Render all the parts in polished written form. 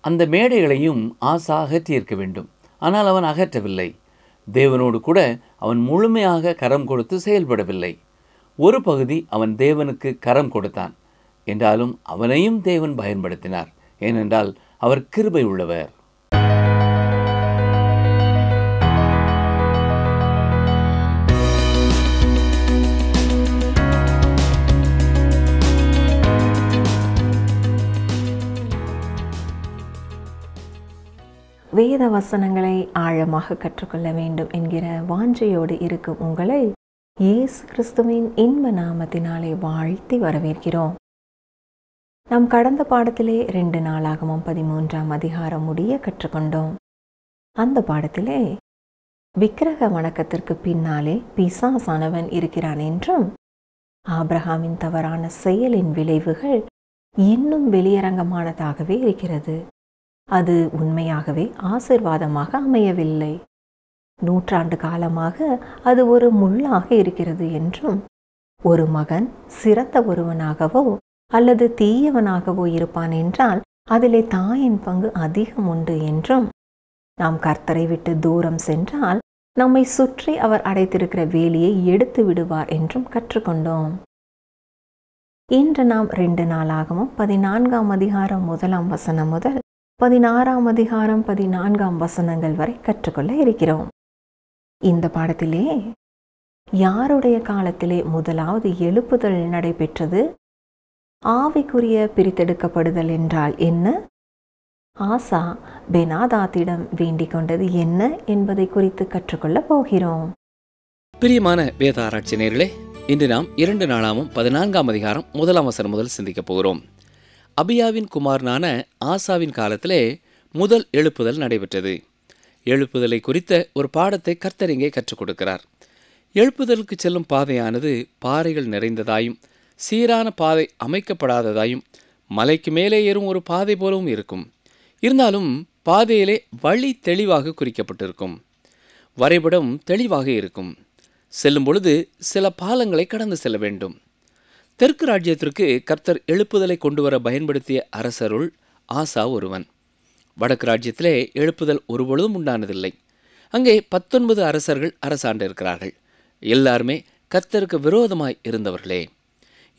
அந்த மேடைகளையும் ஆசா அகற்றியிருக்க வேண்டும். ஆனால் அவன் அகற்றவில்லை. தேவனோடு கூட அவன் முழுமையாக கரம் கொடுத்து செயல்படவில்லை. ஒரு பகுதி அவன் தேவனுக்கு கரம் கொடுத்தான். என்றாலும் அவனையும் தேவன் பயன்படுத்தினார். ஏனென்றால் அவர் கிருபை உள்ளவர். வேத வசனங்களை ஆழமாக கற்றுக்கொள்ள வேண்டும் என்கிற வாஞ்சையோடு இருக்கும் உங்களை இயேசு கிறிஸ்துவின் இன்ப நாமத்தினாலே வாழ்த்தி வரவேற்கிறோம். நாம் கடந்த பாடத்திலே 2 நாளாகமம் 13ஆம் அதிகாரம் முடிய கற்றுக்கொண்டோம். அந்த பாடத்திலே விக்கிரக வணக்கத்திற்கு பின்னாலே பிசாசானவன் இருக்கிறான் என்றும், ஆபிரகாமின் தவறான செயலின் விளைவுகள் இன்னும் வெளியரங்கமானதாகவே இருக்கிறது. அது உண்மையாகவே ஆசீர்வாதமாக அமையவில்லை. நூற்றாண்டு காலமாக அது ஒரு முள்ளாக இருக்கிறது என்றும், ஒரு மகன் சிறந்த ஒருவனாகவோ அல்லது தீயவனாகவோ இருப்பான் என்றால் அதிலே தாயின் பங்கு அதிகம் உண்டு என்றும், நாம் கர்த்தரை விட்டு தூரம் சென்றால் நம்மை சுற்றி அவர் அடைத்திருக்கிற வேலியை எடுத்து விடுவார் என்றும் கற்றுக்கொண்டோம். இன்று நாம் 2 நாளாகவும் 14ஆம் அதிகாரம் 1ஆம் வசனம் முதல் 16ஆம் அதிகாரம் 14ஆம் வசனங்கள் வரை கற்றுக்கொள்ள இருக்கிறோம். இந்த பாடத்திலே யாருடைய காலத்திலே முதலாவது எழுப்புதல் நடைபெற்றது? ஆவிக்குரிய பிரித்தெடுக்கப்படுதல் என்றால் என்ன? ஆசா பெனாதாத்திடம் வேண்டிக் கொண்டது என்ன என்பதை குறித்து கற்றுக்கொள்ள போகிறோம். பிரியமான வேத ஆராய்ச்சி நேயர்களே, இன்று நாம் 2 நாளாகவும் 14ஆம் அதிகாரம் 1ஆம் வசனம் முதல் சிந்திக்க போகிறோம். அபியாவின் குமாரனான ஆசாவின் காலத்திலே முதல் எழுப்புதல் நடைபெற்றது. எழுப்புதலை குறித்த ஒரு பாடத்தை கர்த்தர் இங்கே கற்றுக் கொடுக்கிறார். எழுப்புதலுக்கு செல்லும் பாதையானது பாறைகள் நிறைந்ததாயும் சீரான பாதை அமைக்கப்படாததாயும் மலைக்கு மேலே ஏறும் ஒரு பாதை போலவும் இருக்கும். இருந்தாலும் பாதையிலே வழி தெளிவாக குறிக்கப்பட்டிருக்கும். வரைபடம் தெளிவாக இருக்கும். செல்லும் பொழுது சில பாலங்களை கடந்து செல்ல வேண்டும். தெற்கு ராஜ்யத்திற்கு கர்த்தர் எழுப்புதலை கொண்டு வர பயன்படுத்திய அரசருள் ஆசா ஒருவன். வடக்கு ராஜ்யத்திலே எழுப்புதல் ஒருபொழுதும் உண்டானதில்லை. அங்கே 19 அரசர்கள் அரசாண்டிருக்கிறார்கள். எல்லாருமே கர்த்தருக்கு விரோதமாய் இருந்தவர்களே.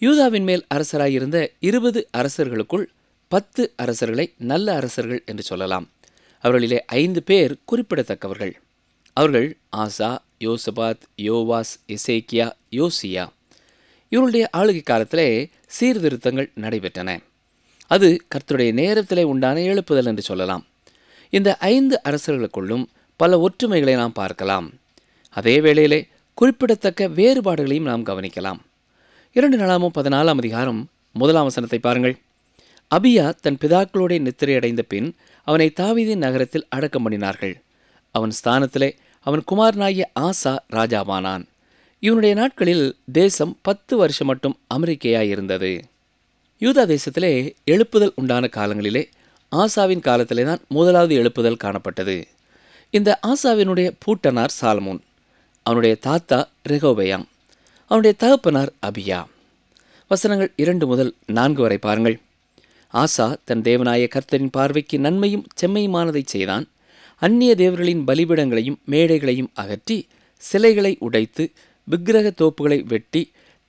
யூதாவின் மேல் அரசராயிருந்த 20 அரசர்களுக்குள் 10 அரசர்களை நல்ல அரசர்கள் என்று சொல்லலாம். அவர்களிலே 5 பேர் குறிப்பிடத்தக்கவர்கள். அவர்கள் ஆசா, யோசபாத், யோவாஸ், எசேக்கியா, யோசியா. இவருடைய ஆளுகை காலத்திலே சீர்திருத்தங்கள் நடைபெற்றன. அது கர்த்தருடைய நேரத்திலே உண்டான எழுப்புதல் என்று சொல்லலாம். இந்த 5 அரசர்களுக்குள்ளும் பல ஒற்றுமைகளை நாம் பார்க்கலாம். அதே வேளையிலே குறிப்பிடத்தக்க வேறுபாடுகளையும் நாம் கவனிக்கலாம். 2 நாளாகமம் 14ஆம் அதிகாரம் 1ஆம் வசனத்தை பாருங்கள். அபியா தன் பிதாக்களோட நித்திரையடைந்த பின் அவனை தாவீதின் நகரத்தில் அடக்கம் பண்ணினார்கள். அவன் ஸ்தானத்திலே அவன் குமாரனாகிய ஆசா ராஜாவானான். இவனுடைய நாட்களில் தேசம் 10 வருஷம் மட்டும் அமெரிக்கையாயிருந்தது. யூதா தேசத்திலே எழுப்புதல் உண்டான காலங்களிலே ஆசாவின் காலத்திலே தான் முதலாவது எழுப்புதல் காணப்பட்டது. இந்த ஆசாவினுடைய பூட்டனார் சாலமோன். அவனுடைய தாத்தா ரெகோபெயாம். அவனுடைய தகப்பனார் அபியா. வசனங்கள் 2 முதல் 4 வரை பாருங்கள். ஆசா தன் தேவனாய கர்த்தரின் பார்வைக்கு நன்மையும் செம்மையுமானதை செய்தான். அந்நிய தேவர்களின் பலிபீடங்களையும் மேடைகளையும் அகற்றி சிலைகளை உடைத்து விக்கிரக தோப்புகளை வெட்டி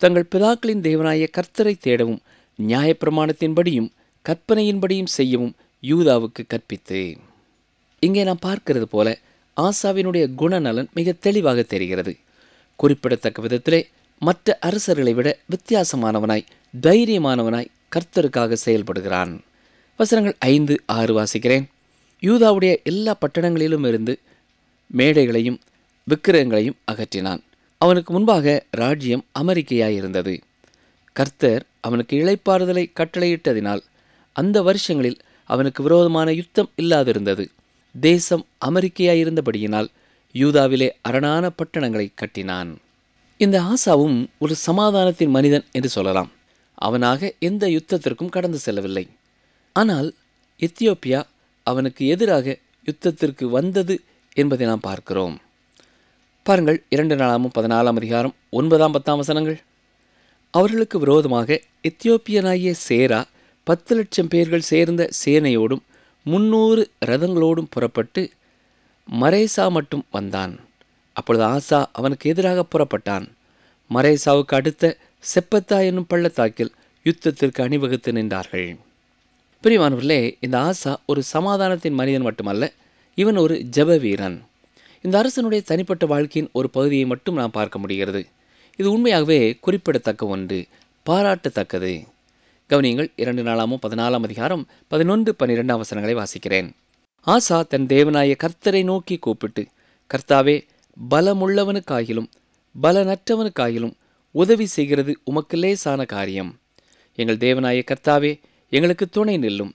தங்கள் பிதாக்களின் தேவனாய கர்த்தரை தேடவும் நியாயப்பிரமாணத்தின்படியும் கற்பனையின்படியும் செய்யவும் யூதாவுக்கு கற்பித்து. இங்கே நாம் பார்க்கிறது போல ஆசாவினுடைய குணநலன் மிக தெளிவாக தெரிகிறது. குறிப்பிடத்தக்க விதத்திலே மற்ற அரசர்களை விட வித்தியாசமானவனாய் தைரியமானவனாய் கர்த்தருக்காக செயல்படுகிறான். வசனங்கள் 5, 6 வாசிக்கிறேன். யூதாவுடைய எல்லா பட்டணங்களிலும் இருந்து மேடைகளையும் விக்கிரகங்களையும் அகற்றினான். அவனுக்கு முன்பாக ராஜ்யம் அமெரிக்கையாயிருந்தது. கர்த்தர் அவனுக்கு இளைப்பாறுதலை கட்டளையிட்டதினால் அந்த வருஷங்களில் அவனுக்கு விரோதமான யுத்தம் இல்லாதிருந்தது. தேசம் அமெரிக்கையாயிருந்தபடியினால் யூதாவிலே அரணான பட்டணங்களை கட்டினான். இந்த ஆசாவும் ஒரு சமாதானத்தின் மனிதன் என்று சொல்லலாம். அவனாக எந்த யுத்தத்திற்கும் கடந்து செல்லவில்லை. ஆனால் எத்தியோப்பியா அவனுக்கு எதிராக யுத்தத்திற்கு வந்தது என்பதை நாம் பார்க்கிறோம். பாருங்கள், 2 நாளாகமம் 14ஆம் அதிகாரம் 9, 10 வசனங்கள். அவர்களுக்கு விரோதமாக எத்தியோப்பியனாகிய சேரா 10 லட்சம் பேர்கள் சேர்ந்த சேனையோடும் 300 ரதங்களோடும் புறப்பட்டு மரேசா மட்டும் வந்தான். அப்பொழுது ஆசா அவனுக்கு எதிராக புறப்பட்டான். மரேசாவுக்கு அடுத்த செப்பத்தா என்னும் பள்ளத்தாக்கில் யுத்தத்திற்கு அணிவகுத்து நின்றார்கள். பிரியமானவர்களே, இந்த ஆசா ஒரு சமாதானத்தின் மனிதன் மட்டுமல்ல, இவன் ஒரு ஜெப வீரன். இந்த அரசனுடைய தனிப்பட்ட வாழ்க்கையின் ஒரு பகுதியை மட்டும் நாம் பார்க்க முடிகிறது. இது உண்மையாகவே குறிப்பிடத்தக்க ஒன்று, பாராட்டத்தக்கது. கவனியங்கள், 2 நாளாமும் 14ஆம் அதிகாரம் 11-12 வசனங்களை வாசிக்கிறேன். ஆசா தன் தேவனாய கர்த்தரை நோக்கி கூப்பிட்டு, கர்த்தாவே, பலமுள்ளவனுக்காகிலும் பலனற்றவனுக்காகிலும் உதவி செய்கிறது உமக்கு லேசான காரியம். எங்கள் தேவனாய கர்த்தாவே, எங்களுக்கு துணை நில்லும்.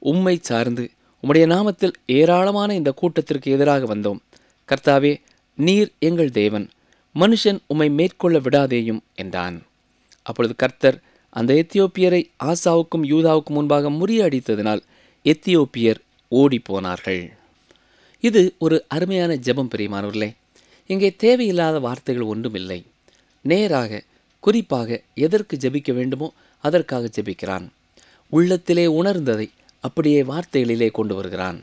உம்மை சார்ந்து உம்முடைய நாமத்தில் ஏராளமான இந்த கூட்டத்திற்கு எதிராக வந்தோம். கர்த்தாவே, நீர் எங்கள் தேவன், மனுஷன் உம்மை மேற்கொள்ள விடாதேயும் என்றான். அப்பொழுது கர்த்தர் அந்த எத்தியோப்பியரை ஆசாவுக்கும் யூதாவுக்கும் முன்பாக முறியடித்ததினால் எத்தியோப்பியர் ஓடிப்போனார்கள். இது ஒரு அருமையான ஜெபம் பிரியமானவர்களே. இங்கே தேவையில்லாத வார்த்தைகள் ஒன்றும் இல்லை. நேராக குறிப்பாக எதற்கு ஜெபிக்க வேண்டுமோ அதற்காக ஜெபிக்கிறான். உள்ளத்திலே உணர்ந்ததை அப்படியே வார்த்தைகளிலே கொண்டு வருகிறான்.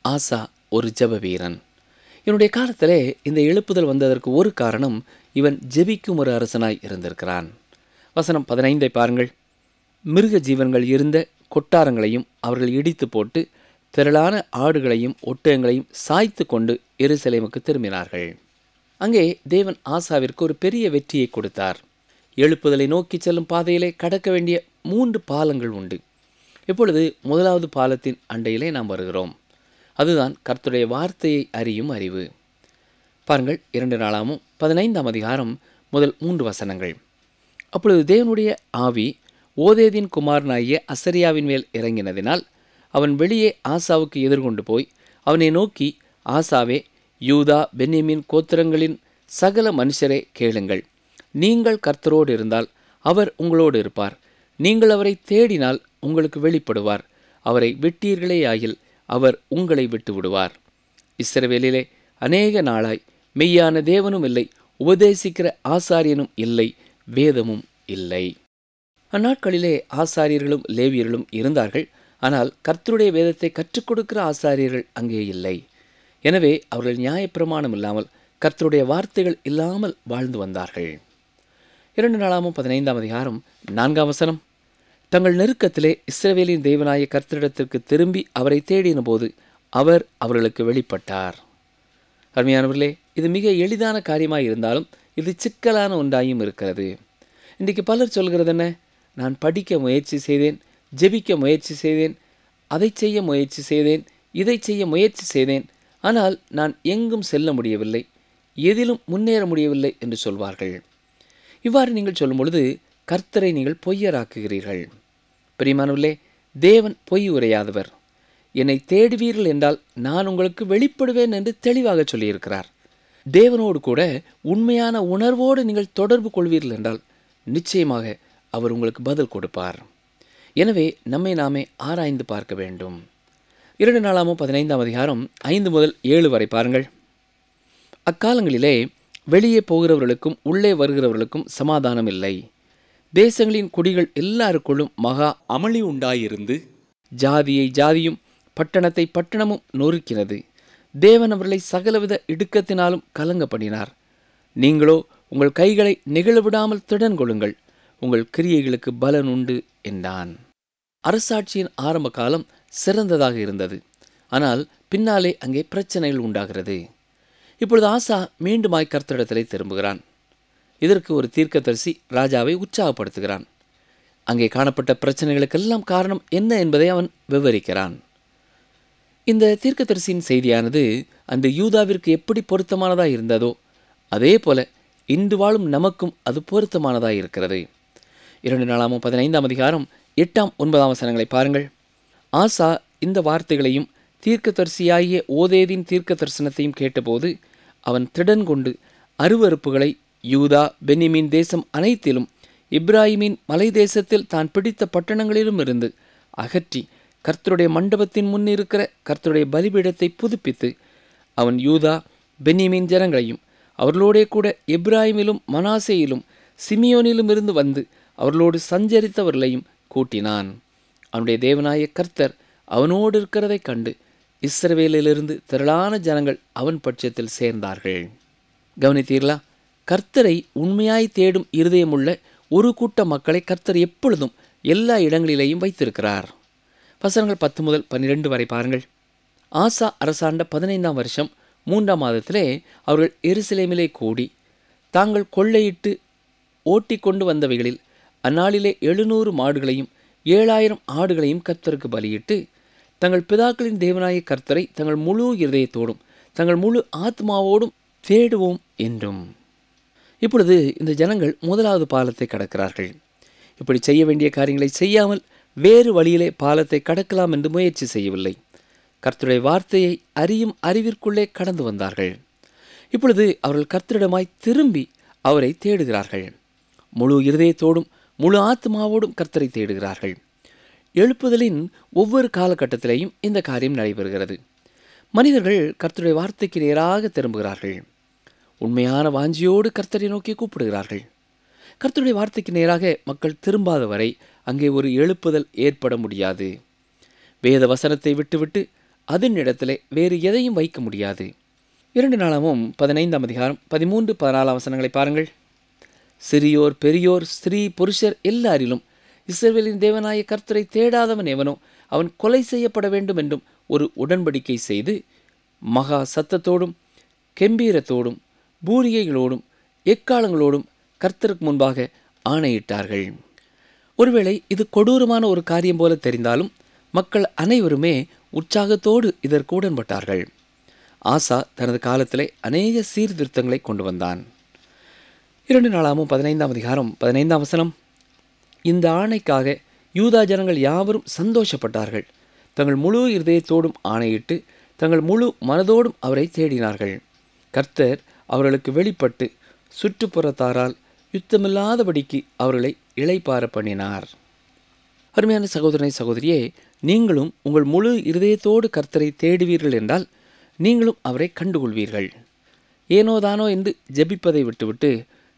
ஆசா ஒரு ஜெப வீரன். இவனுடைய காலத்திலே இந்த எழுப்புதல் வந்ததற்கு ஒரு காரணம், இவன் ஜெபிக்கும் ஒரு அரசனாய் இருந்திருக்கிறான். வசனம் 15 பாருங்கள். மிருக ஜீவன்கள் இருந்த கொட்டாரங்களையும் அவர்கள் இடித்து போட்டு திரளான ஆடுகளையும் ஒட்டகங்களையும் சாய்த்து கொண்டு எருசலேமுக்கு திரும்பினார்கள். அங்கே தேவன் ஆசாவிற்கு ஒரு பெரிய வெற்றியை கொடுத்தார். எழுப்புதலை நோக்கி செல்லும் பாதையிலே கடக்க வேண்டிய 3 பாலங்கள் உண்டு. இப்பொழுது முதலாவது பாலத்தின் அண்டையிலே நாம் வருகிறோம். அதுதான் கர்த்தருடைய வார்த்தையை அறியும் அறிவு. பாருங்கள், 2 நாளாமும் 15ஆம் அதிகாரம் முதல் 3 வசனங்கள். அப்பொழுது தேவனுடைய ஆவி ஓதேதின் குமாரனாகிய அசரியாவின் மேல் இறங்கினதினால் அவன் வெளியே ஆசாவுக்கு எதிர்கொண்டு போய் அவனை நோக்கி, ஆசாவே, யூதா பென்யமீன் கோத்திரங்களின் சகல மனுஷரே கேளுங்கள். நீங்கள் கர்த்தரோடு இருந்தால் அவர் உங்களோடு இருப்பார். நீங்கள் அவரை தேடினால் உங்களுக்கு வெளிப்படுவார். அவரை விட்டீர்களேயாகில் அவர் உங்களை விட்டு விடுவார். இஸ்ரவேலிலே அநேக நாளாய் மெய்யான தேவனும் இல்லை, உபதேசிக்கிற ஆசாரியனும் இல்லை, வேதமும் இல்லை. அந்நாட்களிலே ஆசாரியர்களும் லேவியர்களும் இருந்தார்கள். ஆனால் கர்த்தருடைய வேதத்தை கற்றுக் கொடுக்கிற ஆசாரியர்கள் அங்கே இல்லை. எனவே அவர்கள் நியாயப்பிரமாணம் இல்லாமல் கர்த்தருடைய வார்த்தைகள் இல்லாமல் வாழ்ந்து வந்தார்கள். 2 நாளாமும் 15ஆம் அதிகாரம் 4ஆம் வசனம். தங்கள் நெருக்கத்திலே இஸ்ரவேலின் தேவனாய கர்த்தரிடத்திற்கு திரும்பி அவரை தேடின போது அவர் அவர்களுக்கு வெளிப்பட்டார். அருமையானவர்களே, இது மிக எளிதான காரியமாய் இருந்தாலும் இது சிக்கலான ஒன்றாயும் இருக்கிறது. இன்றைக்கு பலர் சொல்கிறது என்ன? நான் படிக்க முயற்சி செய்தேன், ஜெபிக்க முயற்சி செய்தேன், அதை செய்ய முயற்சி செய்தேன், இதை செய்ய முயற்சி செய்தேன், ஆனால் நான் எங்கும் செல்ல முடியவில்லை, எதிலும் முன்னேற முடியவில்லை என்று சொல்வார்கள். இவ்வாறு நீங்கள் சொல்லும் பொழுது கர்த்தரை நீங்கள் பொய்யராக்குகிறீர்கள். பிரியமானவர்களே, தேவன் பொய் உரையாதவர். என்னை தேடுவீர்கள் என்றால் நான் உங்களுக்கு வெளிப்படுவேன் என்று தெளிவாக சொல்லியிருக்கிறார். தேவனோடு கூட உண்மையான உணர்வோடு நீங்கள் தொடர்பு கொள்வீர்கள் என்றால் நிச்சயமாக அவர் உங்களுக்கு பதில் கொடுப்பார். எனவே நம்மை நாமே ஆராய்ந்து பார்க்க வேண்டும். 2 நாளாமும் 15ஆம் அதிகாரம் 5 முதல் 7 வரை பாருங்கள். அக்காலங்களிலே வெளியே போகிறவர்களுக்கும் உள்ளே வருகிறவர்களுக்கும் சமாதானம் இல்லை. தேசங்களின் குடிகள் எல்லாருக்குள்ளும் மகா அமளி உண்டாயிருந்து ஜாதியை ஜாதியும் பட்டணத்தை பட்டணமும் நொறுக்கினது. தேவன் அவர்களை சகலவித இடுக்கத்தினாலும் கலங்க பண்ணினார். நீங்களோ உங்கள் கைகளை நிகழவிடாமல் திடன் கொள்ளுங்கள், உங்கள் கிரியைகளுக்கு பலன் உண்டு என்றான். அரசாட்சியின் ஆரம்ப காலம் சிறந்ததாக இருந்தது. ஆனால் பின்னாலே அங்கே பிரச்சனைகள் உண்டாகிறது. இப்பொழுது ஆசா மீண்டுமாய் கர்த்தரிடத்திலே திரும்புகிறான். இதற்கு ஒரு தீர்க்கதரிசி ராஜாவை உற்சாகப்படுத்துகிறான். அங்கே காணப்பட்ட பிரச்சனைகளுக்கெல்லாம் காரணம் என்ன என்பதை அவன் விவரிக்கிறான். இந்த தீர்க்கதரிசியின் செய்தியானது அந்த யூதாவிற்கு எப்படி பொருத்தமானதாக இருந்ததோ அதே போல இன்று வாழும் நமக்கும் அது பொருத்தமானதாக இருக்கிறது. 2 நாளாமும் 15ஆம் அதிகாரம் 8ஆம் 9ஆம் வசனங்களை பாருங்கள். ஆசா இந்த வார்த்தைகளையும் தீர்க்கதரிசியாகிய ஓதேதின் தீர்க்க தரிசனத்தையும் கேட்டபோது அவன் திடன் கொண்டு அருவருப்புகளை யூதா பென்யமீன் தேசம் அனைத்திலும் இப்ராஹிமின் மலை தேசத்தில் தான் பிடித்த பட்டணங்களிலும் இருந்து அகற்றி கர்த்தருடைய மண்டபத்தின் முன் இருக்கிற கர்த்தருடைய பலிபீடத்தை புதுப்பித்து அவன் யூதா பென்யமீன் ஜனங்களையும் அவர்களோடே கூட எப்ராஹிமிலும் மனாசேயிலும் சிமியோனிலும் இருந்து வந்து அவர்களோடு சஞ்சரித்தவர்களையும் கூட்டினான். அவனுடைய தேவனாய கர்த்தர் அவனோடு இருக்கிறதைக் கண்டு இஸ்ரவேலிலிருந்து திரளான ஜனங்கள் அவன் பட்சத்தில் சேர்ந்தார்கள். கவனித்தீர்களா? கர்த்தரை உண்மையாய் தேடும் இருதயமுள்ள ஒரு கூட்ட மக்களை கர்த்தர் எப்பொழுதும் எல்லா இடங்களிலேயும் வைத்திருக்கிறார். வசனங்கள் 10 முதல் 12 வரை பாருங்கள். ஆசா அரசாண்ட 15ஆம் வருஷம் 3ஆம் மாதத்திலே அவர்கள் எருசலேமிலே கூடி தாங்கள் கொள்ளையிட்டு ஓட்டிக்கொண்டு வந்தவைகளில் அந்நாளிலே 700 மாடுகளையும் 7000 ஆடுகளையும் கர்த்தருக்கு பலியிட்டு தங்கள் பிதாக்களின் தேவனாய கர்த்தரை தங்கள் முழு இருதயத்தோடும் தங்கள் முழு ஆத்மாவோடும் தேடுவோம் என்றும். இப்பொழுது இந்த ஜனங்கள் முதலாவது பாலத்தை கடக்கிறார்கள். இப்படி செய்ய வேண்டிய காரியங்களை செய்யாமல் வேறு வழியிலே பாலத்தை கடக்கலாம் என்று முயற்சி செய்யவில்லை. கர்த்தருடைய வார்த்தையை அறியும் அறிவிற்குள்ளே கடந்து வந்தார்கள். இப்பொழுது அவர்கள் கர்த்தரிடமாய் திரும்பி அவரை தேடுகிறார்கள். முழு இருதயத்தோடும் முழு ஆத்மாவோடும் கர்த்தரை தேடுகிறார்கள். எழுப்புதலின் ஒவ்வொரு காலகட்டத்திலேயும் இந்த காரியம் நடைபெறுகிறது. மனிதர்கள் கர்த்தருடைய வார்த்தைக்கு நேராக திரும்புகிறார்கள். உண்மையான வாஞ்சியோடு கர்த்தரை நோக்கி கூப்பிடுகிறார்கள். கர்த்தருடைய வார்த்தைக்கு நேராக மக்கள் திரும்பாத வரை அங்கே ஒரு எழுப்புதல் ஏற்பட முடியாது. வேத வசனத்தை விட்டுவிட்டு அதன் இடத்திலே வேறு எதையும் வைக்க முடியாது. 2 நாளாகமும் 15ஆம் அதிகாரம் 13, 14 வசனங்களை பாருங்கள். சிறியோர் பெரியோர் ஸ்திரீ புருஷர் எல்லாரிலும் இஸ்ரவேலின் தேவனாய கர்த்தரை தேடாதவன் எவனோ அவன் கொலை செய்யப்பட வேண்டும் என்றும் ஒரு உடன்படிக்கை செய்து மகா சத்தத்தோடும் கெம்பீரத்தோடும் பூரிகைகளோடும் எக்காலங்களோடும் கர்த்தருக்கு முன்பாக ஆணையிட்டார்கள். ஒருவேளை இது கொடூரமான ஒரு காரியம் போல தெரிந்தாலும் மக்கள் அனைவருமே உற்சாகத்தோடு இதற்கு உடன்பட்டார்கள். ஆசா தனது காலத்திலே அநேக சீர்திருத்தங்களை கொண்டு வந்தான். 2 நாளாகமும் 15ஆம் அதிகாரம் 15ஆம் வசனம். இந்த ஆணைக்காக யூதா ஜனங்கள் யாவரும் சந்தோஷப்பட்டார்கள். தங்கள் முழு இருதயத்தோடும் ஆணையிட்டு தங்கள் முழு மனதோடும் அவரை தேடினார்கள். கர்த்தர் அவர்களுக்கு வெளிப்பட்டு சுற்றுப்புறத்தாரால் யுத்தமில்லாதபடிக்கு அவர்களை இளைப்பார பண்ணினார். அருமையான சகோதரனை சகோதரியே, நீங்களும் உங்கள் முழு இருதயத்தோடு கர்த்தரை தேடுவீர்கள் என்றால் நீங்களும் அவரை கண்டுகொள்வீர்கள். ஏனோதானோ என்று ஜெபிப்பதை விட்டுவிட்டு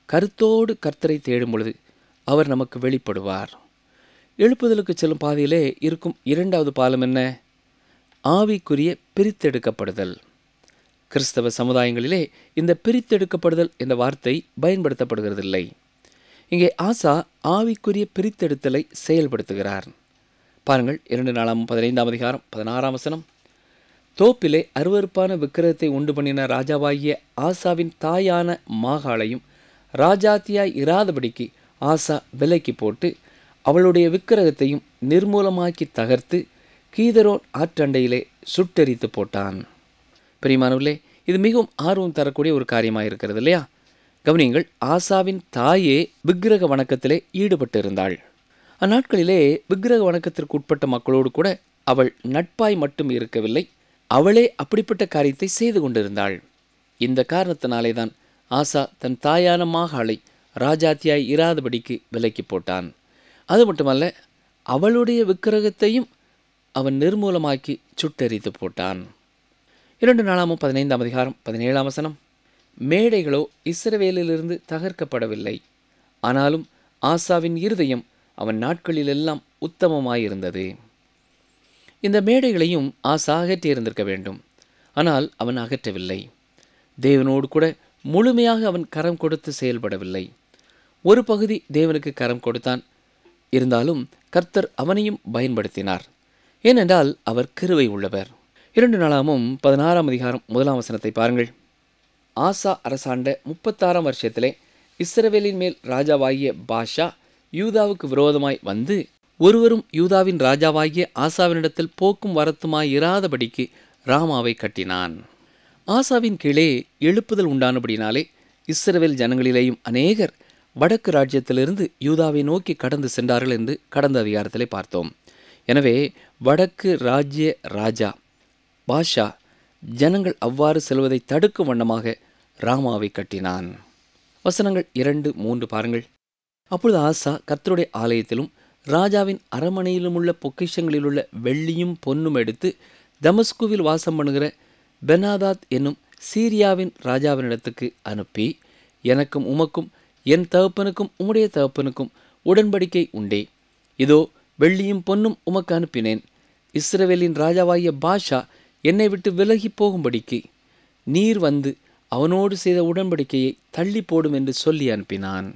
கருத்தோடு கர்த்தரை தேடும் பொழுது அவர் நமக்கு வெளிப்படுவார். எழுப்புதலுக்கு செல்லும் பாதையிலே இருக்கும் 2வது பாலம் என்ன? ஆவிக்குரிய பிரித்தெடுக்கப்படுதல். கிறிஸ்தவ சமுதாயங்களிலே இந்த பிரித்தெடுக்கப்படுதல் என்ற வார்த்தை பயன்படுத்தப்படுகிறதில்லை. இங்கே ஆசா ஆவிக்குரிய பிரித்தெடுத்தலை செயல்படுத்துகிறார். பாருங்கள், 2 நாளாகமும் 15ஆம் அதிகாரம் 16ஆம் வசனம். தோப்பிலே அருவருப்பான விக்கிரகத்தை உண்டு பண்ணின ராஜாவாகிய ஆசாவின் தாயான மாகாளையும் ராஜாத்தியாய் இராதபடிக்கு ஆசா விலைக்கு போட்டு அவளுடைய விக்கிரகத்தையும் நிர்மூலமாக்கி தகர்த்து கீதரோன் ஆற்றண்டையிலே சுட்டெரித்து போட்டான். பிரியமானவர்களே, இது மிகவும் ஆர்வம் தரக்கூடிய ஒரு காரியமாக இருக்கிறது இல்லையா? கவனியுங்கள், ஆசாவின் தாயே விக்கிரக வணக்கத்திலே ஈடுபட்டு இருந்தாள். அந்நாட்களிலே விக்கிரக வணக்கத்திற்கு உட்பட்ட மக்களோடு கூட அவள் நட்பாய் மட்டும் இருக்கவில்லை, அவளே அப்படிப்பட்ட காரியத்தை செய்து கொண்டிருந்தாள். இந்த காரணத்தினாலே தான் ஆசா தன் தாயான மாகாளை ராஜாத்தியாய் இராதபடிக்கு விலைக்கு போட்டான். அது மட்டுமல்ல, அவளுடைய விக்கிரகத்தையும் அவன் நிர்மூலமாக்கி சுட்டெரித்து போட்டான். 2 நாளாகமும் 15ஆம் அதிகாரம் 17ஆம் வசனம். மேடைகளோ இஸ்ரவேலிலிருந்து தகர்க்கப்படவில்லை, ஆனாலும் ஆசாவின் இருதயம் அவன் நாட்களிலெல்லாம் உத்தமமாயிருந்தது. இந்த மேடைகளையும் ஆசா அகற்றியிருந்திருக்க வேண்டும், ஆனால் அவன் அகற்றவில்லை. தேவனோடு கூட முழுமையாக அவன் கரம் கொடுத்து செயல்படவில்லை. ஒரு பகுதி தேவனுக்கு கரம் கொடுத்தான், இருந்தாலும் கர்த்தர் அவனையும் பயன்படுத்தினார். ஏனென்றால் அவர் கிருபை உள்ளவர். 2 நாளாகமும் 16ஆம் அதிகாரம் 1ஆம் வசனத்தை பாருங்கள். ஆசா அரசாண்ட 36ஆம் வருஷத்திலே இஸ்ரவேலின் மேல் ராஜாவாகிய பாஷா யூதாவுக்கு விரோதமாய் வந்து ஒருவரும் யூதாவின் ராஜாவாகிய ஆசாவினிடத்தில் போக்கும் வரத்துமாய் இராதபடிக்கு ராமாவை கட்டினான். ஆசாவின் கீழே எழுப்புதல் உண்டானபடினாலே இஸ்ரவேல் ஜனங்களிலேயும் அநேகர் வடக்கு ராஜ்யத்திலிருந்து யூதாவை நோக்கி கடந்து சென்றார்கள் என்று கடந்த அதிகாரத்திலே பார்த்தோம். எனவே வடக்கு ராஜ்ய ராஜா பாஷா ஜனங்கள் அவ்வாறு செல்வதை தடுக்கும் வண்ணமாக ராமாவை கட்டினான். வசனங்கள் 2, 3 பாருங்கள். அப்பொழுது ஆசா கர்த்தருடைய ஆலயத்திலும் ராஜாவின் அரமனையிலும் உள்ள பொக்கிஷங்களிலுள்ள வெள்ளியும் பொன்னும் எடுத்து தமஸ்குவில் வாசம் பண்ணுகிற பெனாதாத் என்னும் சீரியாவின் ராஜாவினிடத்துக்கு அனுப்பி, எனக்கும் உமக்கும் என் தகப்பனுக்கும் உம்முடைய தகப்பனுக்கும் உடன்படிக்கை உண்டே, இதோ வெள்ளியும் பொன்னும் உமக்கு அனுப்பினேன், இஸ்ரவேலின் ராஜாவாகிய பாஷா என்னை விட்டு விலகி போகும்படிக்கு நீர் வந்து அவனோடு செய்த உடன்படிக்கையை தள்ளி போடும் என்று சொல்லி அனுப்பினான்.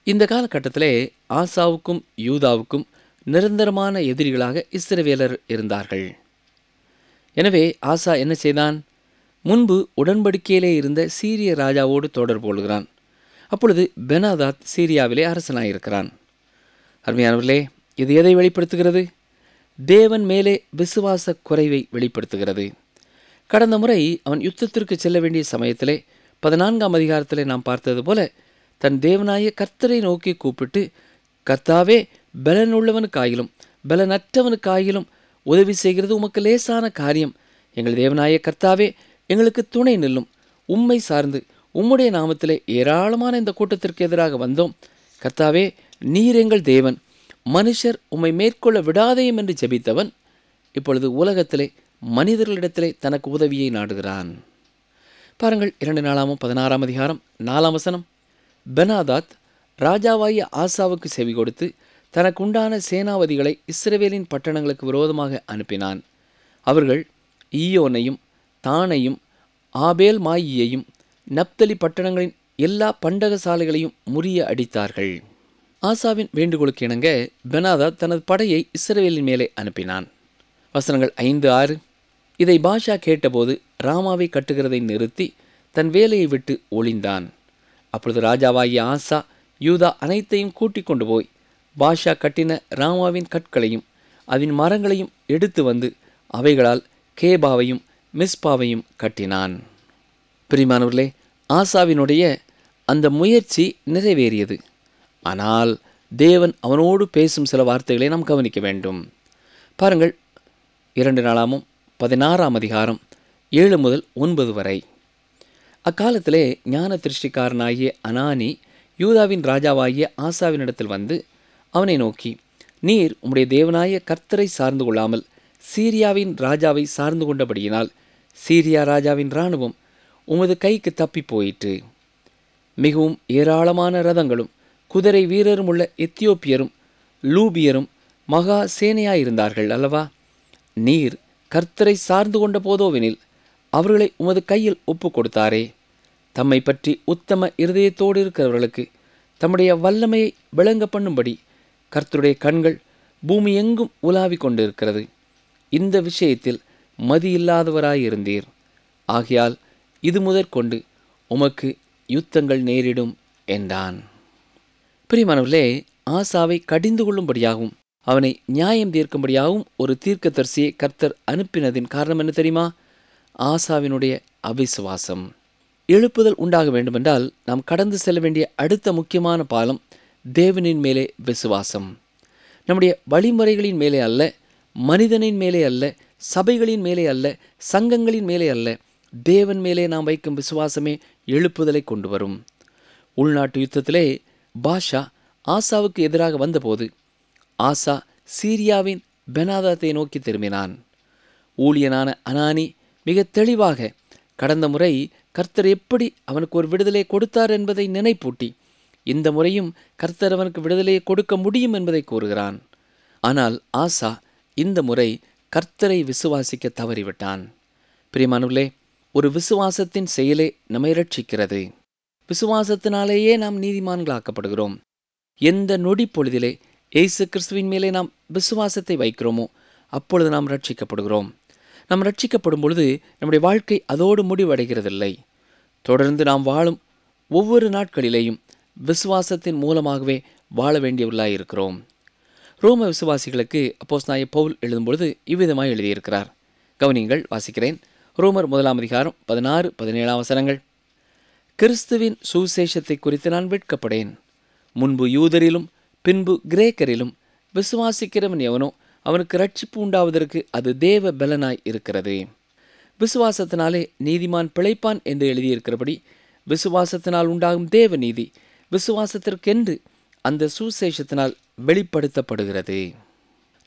இந்த காலகட்டத்திலே ஆசாவுக்கும் யூதாவுக்கும் நிரந்தரமான எதிரிகளாக இஸ்ரவேலர் இருந்தார்கள். எனவே ஆசா என்ன செய்தான்? முன்பு உடன்படிக்கையிலே இருந்த சீரிய ராஜாவோடு தொடர்பு கொள்கிறான். அப்பொழுது பெனாதாத் சீரியாவிலே அரசனாயிருக்கிறான். அருமையானவர்களே, இது எதை வெளிப்படுத்துகிறது? தேவன் மேலே விசுவாச குறைவை வெளிப்படுத்துகிறது. கடந்த முறை அவன் யுத்தத்திற்கு செல்ல வேண்டிய சமயத்திலே 14ஆம் அதிகாரத்திலே நாம் பார்த்தது போல தன் தேவனாய கர்த்தரை நோக்கி கூப்பிட்டு, கர்த்தாவே, பலனுள்ளவனுக்காயிலும் பலனற்றவனுக்காயிலும் உதவி செய்கிறது உமக்கு லேசான காரியம். எங்கள் தேவனாய கர்த்தாவே, எங்களுக்கு துணை நில்லும். உம்மை சார்ந்து உம்முடைய நாமத்திலே ஏராளமான இந்த கூட்டத்திற்கு எதிராக வந்தோம். கர்த்தாவே, நீர் எங்கள் தேவன், மனுஷர் உம்மை மேற்கொள்ள விடாதேயும் என்று ஜெபித்தவன் இப்பொழுது உலகத்திலே மனிதர்களிடத்திலே தனக்கு உதவியை நாடுகிறான். பாருங்கள், 2 நாளாகமம் 16ஆம் அதிகாரம் 4ஆம் வசனம். பெனாதாத் ராஜாவாகிய ஆசாவுக்கு செவி கொடுத்து தனக்கு உண்டான சேனாபதிகளை இஸ்ரவேலின் பட்டணங்களுக்கு விரோதமாக அனுப்பினான். அவர்கள் ஈயோனையும் தானையும் ஆபேல் மாயியையும் நப்தலி பட்டணங்களின் எல்லா பண்டக சாலைகளையும் முறிய அடித்தார்கள். ஆசாவின் வேண்டுகோளுக்கு இணங்க பெனாதாத் தனது படையை இஸ்ரவேலின் மேலே அனுப்பினான். வசனங்கள் 5-6. இதை பாஷா கேட்டபோது ராமாவை கட்டுகிறதை நிறுத்தி தன் வேலையை விட்டு ஒளிந்தான். அப்பொழுது ராஜாவாகிய ஆசா யூதா அனைத்தையும் கூட்டிக் கொண்டு போய் பாஷா கட்டின ராமாவின் கற்களையும் அதன் மரங்களையும் எடுத்து வந்து அவைகளால் கேபாவையும் மிஸ்பாவையும் கட்டினான். பிரியமானவர்களே, ஆசாவினுடைய அந்த முயற்சி நிறைவேறியது. ஆனால் தேவன் அவனோடு பேசும் சில வார்த்தைகளை நாம் கவனிக்க வேண்டும். பாருங்கள், 2 நாளாகமம் 16ஆம் அதிகாரம் 7 முதல் 9 வரை. அக்காலத்திலே ஞான திருஷ்டிக்காரனாகிய அனானி யூதாவின் ராஜாவாகிய ஆசாவினிடத்தில் வந்து அவனை நோக்கி, நீர் உம்முடைய தேவனாய கர்த்தரை சார்ந்து கொள்ளாமல் சீரியாவின் ராஜாவை சார்ந்து கொண்டபடியினால் சீரியா ராஜாவின் இராணுவம் உமது கைக்கு தப்பி போயிற்று. மிகவும் ஏராளமான ரதங்களும் குதிரை வீரரும் உள்ள எத்தியோப்பியரும் லூபியரும் மகா சேனையாயிருந்தார்கள் அல்லவா? நீர் கர்த்தரை சார்ந்து கொண்ட போதோவெனில் அவர்களை உமது கையில் ஒப்பு கொடுத்தாரே. தம்மை பற்றி உத்தம இருதயத்தோடு இருக்கிறவர்களுக்கு தம்முடைய வல்லமையை விளங்க பண்ணும்படி கர்த்தருடைய கண்கள் பூமி எங்கும் உலாவிக் கொண்டிருக்கிறது. இந்த விஷயத்தில் மதியில்லாதவராயிருந்தீர். ஆகையால் இது முதற்கொண்டு உமக்கு யுத்தங்கள் நேரிடும் என்றான். பிரியமானவர்களே, ஆசாவை கடிந்து கொள்ளும்படியாகவும் அவனை நியாயம் தீர்க்கும்படியாகவும் ஒரு தீர்க்கதரிசியை கர்த்தர் அனுப்பினதின் காரணம் என்ன தெரியுமா? ஆசாவினுடைய அவிசுவாசம். எழுப்புதல் உண்டாக வேண்டுமென்றால் நாம் கடந்து செல்ல வேண்டிய அடுத்த முக்கியமான பாலம் தேவனின் மேலே விசுவாசம். நம்முடைய வழிமுறைகளின் மேலே அல்ல, மனிதனின் மேலே அல்ல, சபைகளின் மேலே அல்ல, சங்கங்களின் மேலே அல்ல, தேவன் மேலே நாம் வைக்கும் விசுவாசமே எழுப்புதலை கொண்டு வரும். உள்நாட்டு யுத்தத்திலே பாஷா ஆசாவுக்கு எதிராக வந்தபோது ஆசா சீரியாவின் பெனாதாத்தை நோக்கி திரும்பினான். ஊழியனான அனானி மிக தெளிவாக கடந்த முறை கர்த்தர் எப்படி அவனுக்கு ஒரு விடுதலை கொடுத்தார் என்பதை நினைப்பூட்டி இந்த முறையும் கர்த்தர் அவனுக்கு விடுதலையை கொடுக்க முடியும் என்பதை கூறுகிறான். ஆனால் ஆசா இந்த முறை கர்த்தரை விசுவாசிக்க தவறிவிட்டான். பிரியமானவர்களே, ஒரு விசுவாசத்தின் செயலே நம்மை ரட்சிக்கிறது. விசுவாசத்தினாலேயே நாம் நீதிமான்களாக்கப்படுகிறோம். எந்த நொடி பொழுதிலே இயேசு கிறிஸ்துவின் மேலே நாம் விசுவாசத்தை வைக்கிறோமோ அப்பொழுது நாம் ரட்சிக்கப்படுகிறோம். நாம் ரட்சிக்கப்படும் பொழுது நம்முடைய வாழ்க்கை அதோடு முடிவடைகிறதில்லை. தொடர்ந்து நாம் வாழும் ஒவ்வொரு நாட்களிலேயும் விசுவாசத்தின் மூலமாகவே வாழ வேண்டியவர்களாக இருக்கிறோம். ரோம விசுவாசிகளுக்கு அப்போஸ்தலனாகிய பவுல் எழுதும்பொழுது இவ்விதமாய் எழுதியிருக்கிறார். கவனிங்கள், வாசிக்கிறேன். ரோமர் 1ஆம் அதிகாரம் 16-17 வசனங்கள். கிறிஸ்துவின் சுவிசேஷத்தை குறித்து நான் வெட்கப்படேன். முன்பு யூதரிலும் பின்பு கிரேக்கரிலும் விசுவாசிக்கிறவன் எவனோ அவனுக்கு ரட்சிப்பு உண்டாவதற்கு அது தேவ பலனாய் இருக்கிறது. விசுவாசத்தினாலே நீதிமான் பிழைப்பான் என்று எழுதியிருக்கிறபடி விசுவாசத்தினால் உண்டாகும் தேவ நீதி விசுவாசத்திற்கென்று அந்த சுவிசேஷத்தினால் வெளிப்படுத்தப்படுகிறது.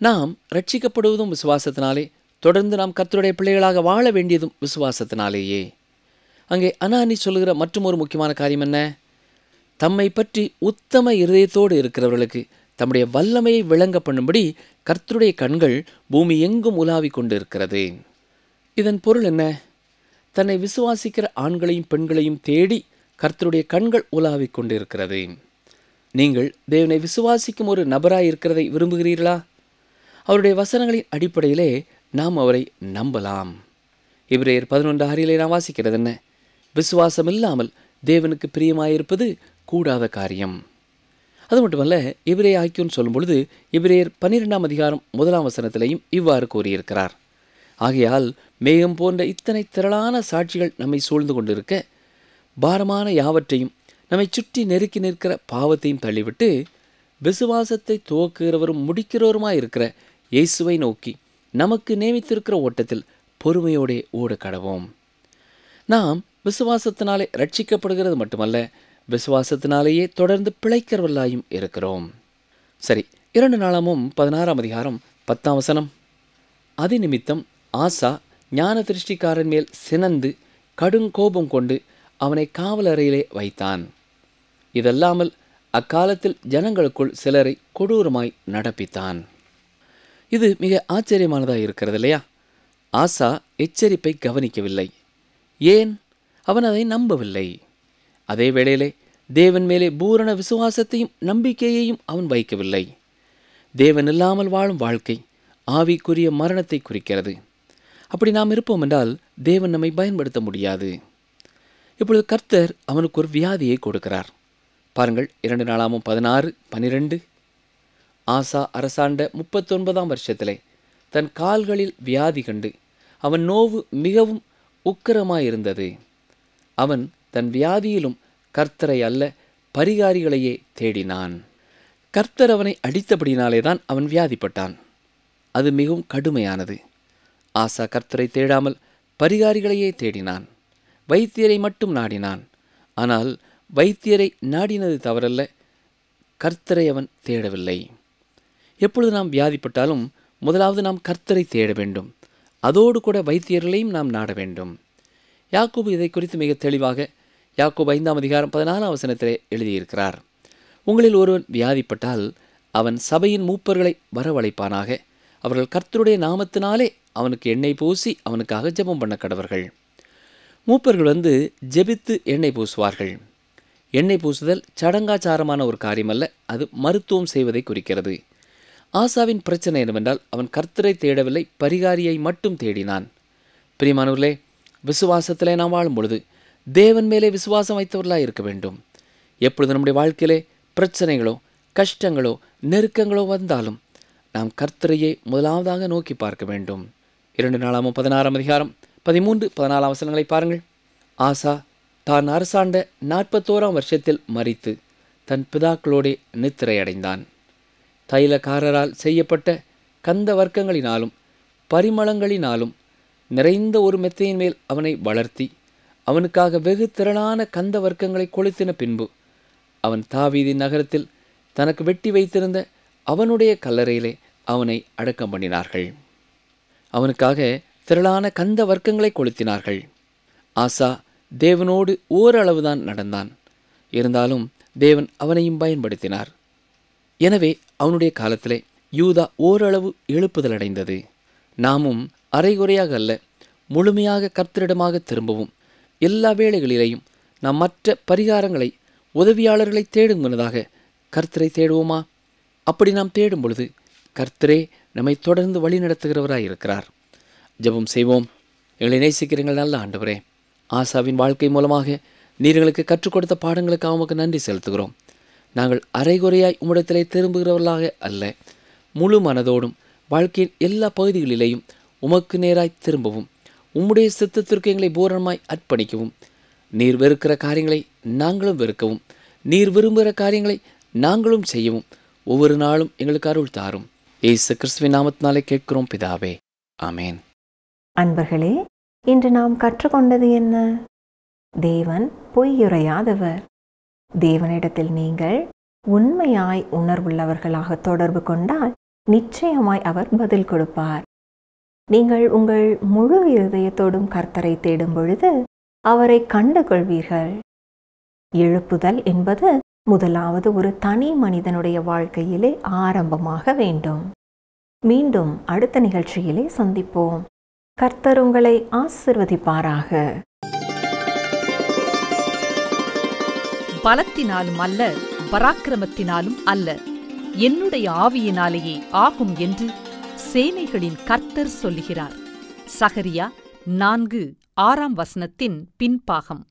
நாம் ரட்சிக்கப்படுவதும் விசுவாசத்தினாலே, தொடர்ந்து நாம் கர்த்தருடைய பிள்ளைகளாக வாழ வேண்டியதும் விசுவாசத்தினாலேயே. அங்கே அனானி சொல்லுகிற மற்றும் ஒரு முக்கியமான காரியம் என்ன? தம்மை பற்றி உத்தம இருதயத்தோடு இருக்கிறவர்களுக்கு தம்முடைய வல்லமையை விளங்க பண்ணும்படி கர்த்தருடைய கண்கள் பூமி எங்கும் உலாவிக் கொண்டிருக்கிறது. இதன் பொருள் என்ன? தன்னை விசுவாசிக்கிற ஆண்களையும் பெண்களையும் தேடி கர்த்தருடைய கண்கள் உலாவிக் கொண்டிருக்கிறது. நீங்கள் தேவனை விசுவாசிக்கும் ஒரு நபராய் இருக்கிறதை விரும்புகிறீர்களா? அவருடைய வசனங்களின் அடிப்படையிலே நாம் அவரை நம்பலாம். எபிரேயர் 11:6 நாம் வாசிக்கிறது என்ன? விசுவாசம் இல்லாமல் தேவனுக்கு பிரியமாயிருப்பது கூடாத காரியம். அது மட்டுமல்ல, எபிரேய ஆக்கியோன் சொல்லும் பொழுது எபிரேயர் 12:1 இவ்வாறு கூறியிருக்கிறார். ஆகையால் மேகம் போன்ற இத்தனை திரளான சாட்சிகள் நம்மை சூழ்ந்து கொண்டிருக்க, பாரமான யாவற்றையும் நம்மை சுற்றி நெருக்கி நிற்கிற பாவத்தையும் தள்ளிவிட்டு விசுவாசத்தை துவக்குகிறவரும் முடிக்கிறவருமாயிருக்கிற இயேசுவை நோக்கி நமக்கு நியமித்திருக்கிற ஓட்டத்தில் பொறுமையோடே ஓட கடவோம். நாம் விசுவாசத்தினாலே ரட்சிக்கப்படுகிறது மட்டுமல்ல, விசுவாசத்தினாலேயே தொடர்ந்து பிழைக்கிறவர்களாயும் இருக்கிறோம். சரி, 2 நாளாமும் 16:10 அதி நிமித்தம் ஆசா ஞான திருஷ்டிக்காரன் மேல் சினந்து கடுங்கோபம் கொண்டு அவனை காவல் அறையிலே வைத்தான். இதல்லாமல் அக்காலத்தில் ஜனங்களுக்குள் சிலரை கொடூரமாய் நடப்பித்தான். இது மிக ஆச்சரியமானதாக இருக்கிறது இல்லையா? ஆசா எச்சரிப்பை கவனிக்கவில்லை. ஏன்? அவன் அதை நம்பவில்லை. அதே வேளையிலே தேவன் மேலே பூரண விசுவாசத்தையும் நம்பிக்கையையும் அவன் வைக்கவில்லை. தேவன் இல்லாமல் வாழும் வாழ்க்கை ஆவிக்குரிய மரணத்தை குறிக்கிறது. அப்படி நாம் இருப்போம் என்றால் தேவன் நம்மை பயன்படுத்த முடியாது. இப்பொழுது கர்த்தர் அவனுக்கு ஒரு வியாதியை கொடுக்கிறார். பாருங்கள், 2 நாளாமும் 16:12 ஆசா அரசாண்ட 39 வருஷத்திலே தன் கால்களில் வியாதி கண்டு அவன் நோவு மிகவும் உக்கிரமாயிருந்தது. அவன் தன் வியாதியிலும் கர்த்தரை அல்ல பரிகாரிகளையே தேடினான். கர்த்தர் அவனை அடித்தபடினாலே தான் அவன் வியாதிப்பட்டான். அது மிகவும் கடுமையானது. ஆசா கர்த்தரை தேடாமல் பரிகாரிகளையே தேடினான். வைத்தியரை மட்டும் நாடினான். ஆனால் வைத்தியரை நாடினது தவறல்ல, கர்த்தரை அவன் தேடவில்லை. எப்பொழுது நாம் வியாதிப்பட்டாலும் முதலாவது நாம் கர்த்தரை தேட வேண்டும். அதோடு கூட வைத்தியர்களையும் நாம் நாட வேண்டும். யாக்கோபு இதை குறித்து மிக தெளிவாக யாக்கோபு 5:14 எழுதியிருக்கிறார். உங்களில் ஒருவன் வியாதிப்பட்டால் அவன் சபையின் மூப்பர்களை வரவழைப்பானாக. அவர்கள் கர்த்தருடைய நாமத்தினாலே அவனுக்கு எண்ணெய் பூசி அவனுக்காக ஜெபம் பண்ண கடவர்கள். மூப்பர்கள் வந்து ஜெபித்து எண்ணெய் பூசுவார்கள். எண்ணெய் பூசுதல் சடங்காச்சாரமான ஒரு காரியமல்ல, அது மருத்துவம் செய்வதை குறிக்கிறது. ஆசாவின் பிரச்சனை என்னவென்றால் அவன் கர்த்தரை தேடவில்லை, பரிகாரியை மட்டும் தேடினான். பிரியமானவர்களே, விசுவாசத்திலே நாம் வாழும் பொழுது தேவன் மேலே விசுவாசம் வைத்தவர்களாக இருக்க வேண்டும். எப்பொழுது நம்முடைய வாழ்க்கையிலே பிரச்சனைகளோ கஷ்டங்களோ நெருக்கங்களோ வந்தாலும் நாம் கர்த்தரையே முதலாவதாக நோக்கி பார்க்க வேண்டும். 2 நாளாமும் 13-14 பாருங்கள். ஆசா தான் அரசாண்ட 41 வருஷத்தில் மரித்து தன் பிதாக்களோடே நித்திரை அடைந்தான். தைலக்காரரால் செய்யப்பட்ட கந்த வர்க்கங்களினாலும் பரிமளங்களினாலும் நிறைந்த ஒரு மெத்தையின் மேல் அவனை வளர்த்தி அவனுக்காக வெகு திரளான கந்த வர்க்கங்களை கொளுத்தின பின்பு அவன் தாவீதின் நகரத்தில் தனக்கு வெட்டி வைத்திருந்த அவனுடைய கல்லறையிலே அவனை அடக்கம் பண்ணினார்கள். அவனுக்காக திரளான கந்த வர்க்கங்களை கொளுத்தினார்கள். ஆசா தேவனோடு ஓரளவுதான் நடந்தான். இருந்தாலும் தேவன் அவனையும் பயன்படுத்தினார். எனவே அவனுடைய காலத்திலே யூதா ஓரளவு எழுப்புதல் அடைந்தது. நாமும் அரைகுறையாக அல்ல, முழுமையாக கர்த்தரிடமாக திரும்பவும் எல்லா வேளைகளிலேயும் நாம் மற்ற பரிகாரங்களை உதவியாளர்களை தேடும் முன்னதாக கர்த்தரை தேடுவோமா? அப்படி நாம் தேடும் பொழுது கர்த்தரே நம்மை தொடர்ந்து வழி நடத்துகிறவராய் இருக்கிறார். ஜெபம் செய்வோம். எங்களை நேசிக்கிறீர்கள் நல்ல ஆண்டவரே, ஆசாவின் வாழ்க்கை மூலமாக நீர் எங்களுக்கு கற்றுக் கொடுத்த பாடங்களுக்காக உமக்கு நன்றி செலுத்துகிறோம். நாங்கள் அரைகுறையாய் உம்மிடத்திலே திரும்புகிறவர்களாக அல்ல, முழு மனதோடும் வாழ்க்கையின் எல்லா பகுதிகளிலேயும் உமக்கு நேராய் திரும்பவும் உம்முடைய சித்தத்திற்கு எங்களை பூரணமாய் அர்ப்பணிக்கவும், நீர் வெறுக்கிற காரியங்களை நாங்களும் வெறுக்கவும், நீர் விரும்புகிற காரியங்களை நாங்களும் செய்யவும் ஒவ்வொரு நாளும் எங்களுக்கு அருள் தாரும். இயேசு கிறிஸ்துவின் நாமத்தினாலே கேட்கிறோம் பிதாவே, ஆமேன். அன்பர்களே, இன்று நாம் கற்றுக்கொண்டது என்ன? தேவன் பொய்யுரையாதவர். தேவனிடத்தில் நீங்கள் உண்மையாய் உணர்வுள்ளவர்களாக தொடர்பு கொண்டால் நிச்சயமாய் அவர் பதில் கொடுப்பார். நீங்கள் உங்கள் முழு இருதயத்தோடும் கர்த்தரை தேடும் பொழுது அவரை கண்டு கொள்வீர்கள். எழுப்புதல் என்பது முதலாவது ஒரு தனி மனிதனுடைய வாழ்க்கையிலே ஆரம்பமாக வேண்டும். மீண்டும் அடுத்த நிகழ்ச்சியிலே சந்திப்போம். கர்த்தர் உங்களை ஆசிர்வதிப்பாராக. பலத்தினாலும் அல்ல, பராக்கிரமத்தினாலும் அல்ல, என்னுடைய ஆவியினாலேயே ஆகும் என்று சேனைகளின் கர்த்தர் சொல்லுகிறார். சகரியா 4:6 பின்பாகம்.